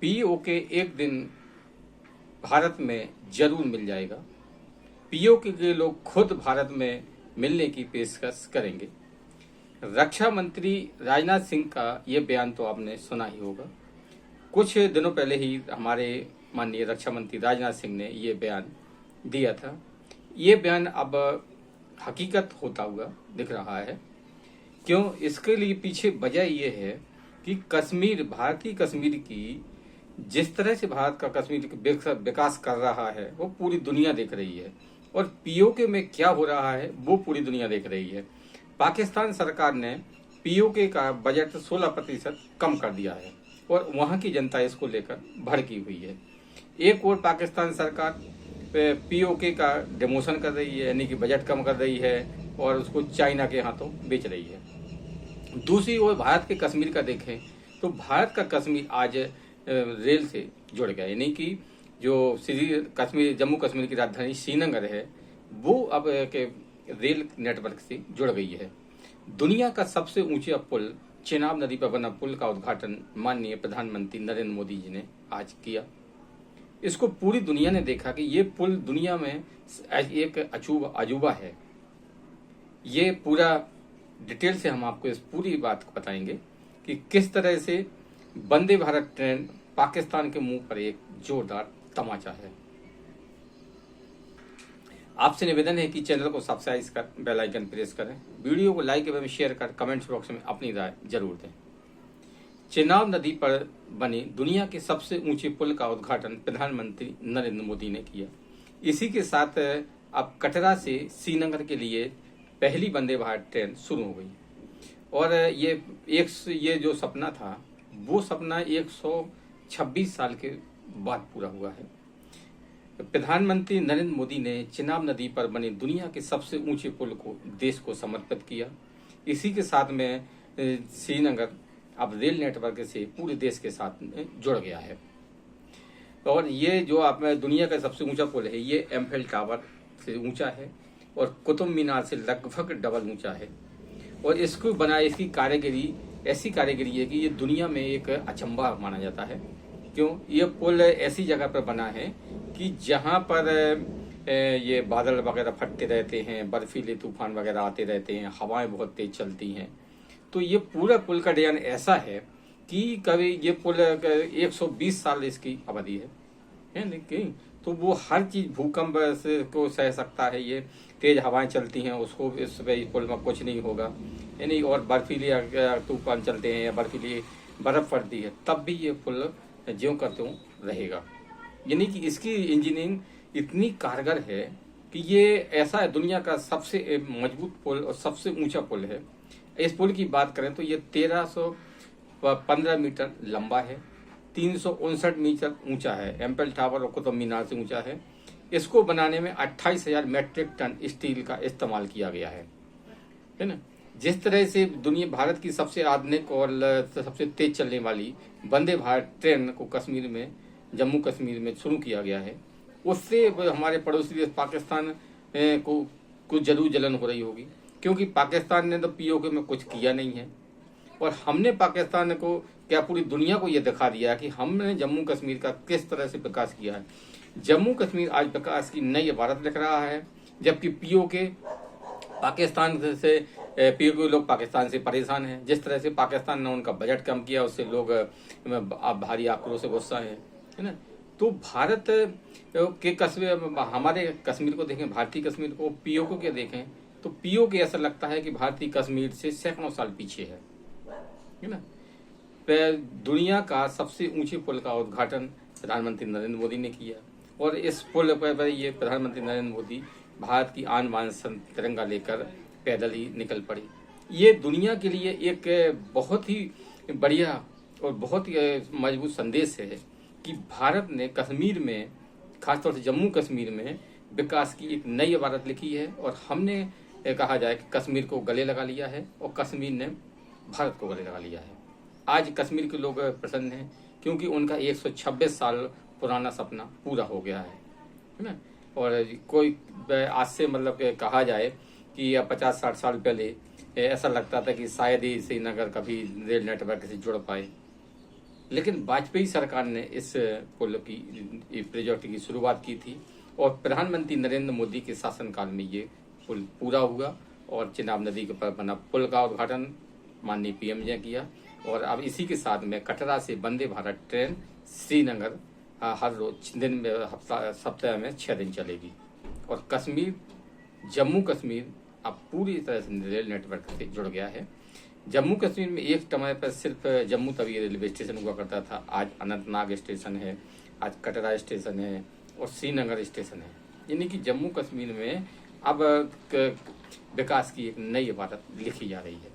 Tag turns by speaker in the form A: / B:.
A: PoK एक दिन भारत में जरूर मिल जाएगा। पीओके के लोग खुद भारत में मिलने की पेशकश करेंगे। रक्षा मंत्री राजनाथ सिंह का ये बयान तो आपने सुना ही होगा। कुछ दिनों पहले ही हमारे माननीय रक्षा मंत्री राजनाथ सिंह ने ये बयान दिया था। ये बयान अब हकीकत होता हुआ दिख रहा है। क्यों? इसके लिए पीछे वजह ये है कि कश्मीर, भारतीय कश्मीर की जिस तरह से भारत का कश्मीर विकास कर रहा है वो पूरी दुनिया देख रही है, और पीओके में क्या हो रहा है वो पूरी दुनिया देख रही है। पाकिस्तान सरकार ने पीओके का बजट 16% कम कर दिया है और वहां की जनता इसको लेकर भड़की हुई है। एक और पाकिस्तान सरकार पीओके का डिमोशन कर रही है, यानी कि बजट कम कर रही है और उसको चाइना के हाथों बेच रही है। दूसरी ओर भारत के कश्मीर का देखें तो भारत का कश्मीर आज रेल से जुड़ गया, यानी कि जो कश्मीर, जम्मू कश्मीर की राजधानी श्रीनगर है वो अब के रेल नेटवर्क से जुड़ गई है। दुनिया का सबसे ऊंचा पुल, चेनाब नदी पर बना पुल का उद्घाटन माननीय प्रधानमंत्री नरेंद्र मोदी जी ने आज किया। इसको पूरी दुनिया ने देखा कि ये पुल दुनिया में एक अजूबा है। ये पूरा डिटेल से हम आपको इस पूरी बात को बताएंगे कि किस तरह से वंदे भारत ट्रेन पाकिस्तान के मुंह पर एक जोरदार तमाचा है। आपसे निवेदन है कि चैनल को सब्सक्राइब कर बेल आइकन प्रेस करें, वीडियो को लाइक एवं शेयर कर कमेंट्स बॉक्स में अपनी राय जरूर दें। चेनाब नदी पर बने दुनिया के सबसे ऊंचे पुल का उद्घाटन प्रधानमंत्री नरेंद्र मोदी ने किया। इसी के साथ अब कटरा से श्रीनगर के लिए पहली वंदे भारत ट्रेन शुरू हो गई और ये जो सपना था वो सपना 126 साल के बाद पूरा हुआ है। प्रधानमंत्री नरेंद्र मोदी ने चेनाब नदी पर बने दुनिया के सबसे ऊंचे पुल को देश को समर्पित किया। इसी के साथ में श्रीनगर अब रेल नेटवर्क से पूरे देश के साथ जुड़ गया है। और ये जो आप दुनिया का सबसे ऊंचा पुल है ये एम्फेल टावर से ऊंचा है और कुतुब मीनार से लगभग डबल ऊंचा है। और इसको बनाए, इसकी कारीगरी ऐसी कारीगरी है कि ये दुनिया में एक अचंभा माना जाता है। क्यों? ये पुल ऐसी जगह पर बना है कि जहाँ पर ये बादल वगैरह फटते रहते हैं, बर्फीले तूफान वगैरह आते रहते हैं, हवाएं बहुत तेज चलती हैं। तो ये पूरा पुल का डिजाइन ऐसा है कि कभी ये पुल 120 साल इसकी अवधि है नहीं, तो वो हर चीज भूकंप को सह सकता है। ये तेज हवाएं चलती हैं उसको, इस पुल में कुछ नहीं होगा, यानी और बर्फीले तूफान चलते हैं या बर्फीली बर्फ पड़ती है तब भी ये पुल ज्यों का त्यों रहेगा। यानी कि इसकी इंजीनियरिंग इतनी कारगर है कि ये ऐसा है, दुनिया का सबसे मजबूत पुल और सबसे ऊंचा पुल है। इस पुल की बात करें तो ये 1315 मीटर लंबा है, 359 मीटर ऊंचा है, एम्फेल टावर और कुतुब मीनार से ऊंचा है। इसको बनाने में 28,000 मैट्रिक टन स्टील का इस्तेमाल किया गया है ना। जिस तरह से दुनिया भारत की सबसे आधुनिक और सबसे तेज चलने वाली वंदे भारत ट्रेन को कश्मीर में, जम्मू कश्मीर में शुरू किया गया है, उससे हमारे पड़ोसी देश पाकिस्तान को कुछ जरूर जलन हो रही होगी, क्योंकि पाकिस्तान ने तो पीओके में कुछ किया नहीं है और हमने पाकिस्तान को क्या पूरी दुनिया को यह दिखा दिया कि हमने जम्मू कश्मीर का किस तरह से विकास किया है। जम्मू कश्मीर आज विकास की नई इबारत लिख रहा है, जबकि पीओके पाकिस्तान से पीओके लोग पाकिस्तान से परेशान हैं। जिस तरह से पाकिस्तान ने उनका बजट कम किया उससे लोग भारी आक्रोश से गुस्सा है ना। तो भारत के कस्बे, हमारे कश्मीर को देखें, भारतीय कश्मीर को, पीओके के देखें तो पीओके ऐसा लगता है कि भारतीय कश्मीर से सैकड़ों साल पीछे है ना। दुनिया का सबसे ऊंचे पुल का उद्घाटन प्रधानमंत्री नरेंद्र मोदी ने किया और इस पुल पर ये प्रधानमंत्री नरेंद्र मोदी भारत की आन बान तिरंगा लेकर पैदल ही निकल पड़े। ये दुनिया के लिए एक बहुत ही बढ़िया और बहुत ही मजबूत संदेश है कि भारत ने कश्मीर में, खासतौर से जम्मू कश्मीर में विकास की एक नई इबारत लिखी है और हमने कहा जाए कि कश्मीर को गले लगा लिया है और कश्मीर ने भारत को गले लगा लिया है। आज कश्मीर के लोग प्रसन्न हैं क्योंकि उनका 126 साल पुराना सपना पूरा हो गया है ना। और कोई आज से मतलब कहा जाए कि 50-60 साल पहले ऐसा लगता था कि शायद ही श्रीनगर कभी रेल नेटवर्क से जुड़ पाए, लेकिन वाजपेयी सरकार ने इस पुल की प्रोजेक्ट की शुरुआत की थी और प्रधानमंत्री नरेंद्र मोदी के शासनकाल में ये पुल पूरा हुआ और चेनाब नदी के ऊपर बना पुल का उद्घाटन माननीय पीएम ने किया। और अब इसी के साथ में कटरा से वंदे भारत ट्रेन श्रीनगर हर रोज दिन में सप्ताह में 6 दिन चलेगी। और कश्मीर जम्मू कश्मीर अब पूरी तरह से रेल नेटवर्क से जुड़ गया है। जम्मू कश्मीर में एक समय पर सिर्फ जम्मू तवी रेलवे स्टेशन हुआ करता था, आज अनंतनाग स्टेशन है, आज कटरा स्टेशन है और श्रीनगर स्टेशन है। यानी कि जम्मू कश्मीर में अब विकास की एक नई इबारत लिखी जा रही है।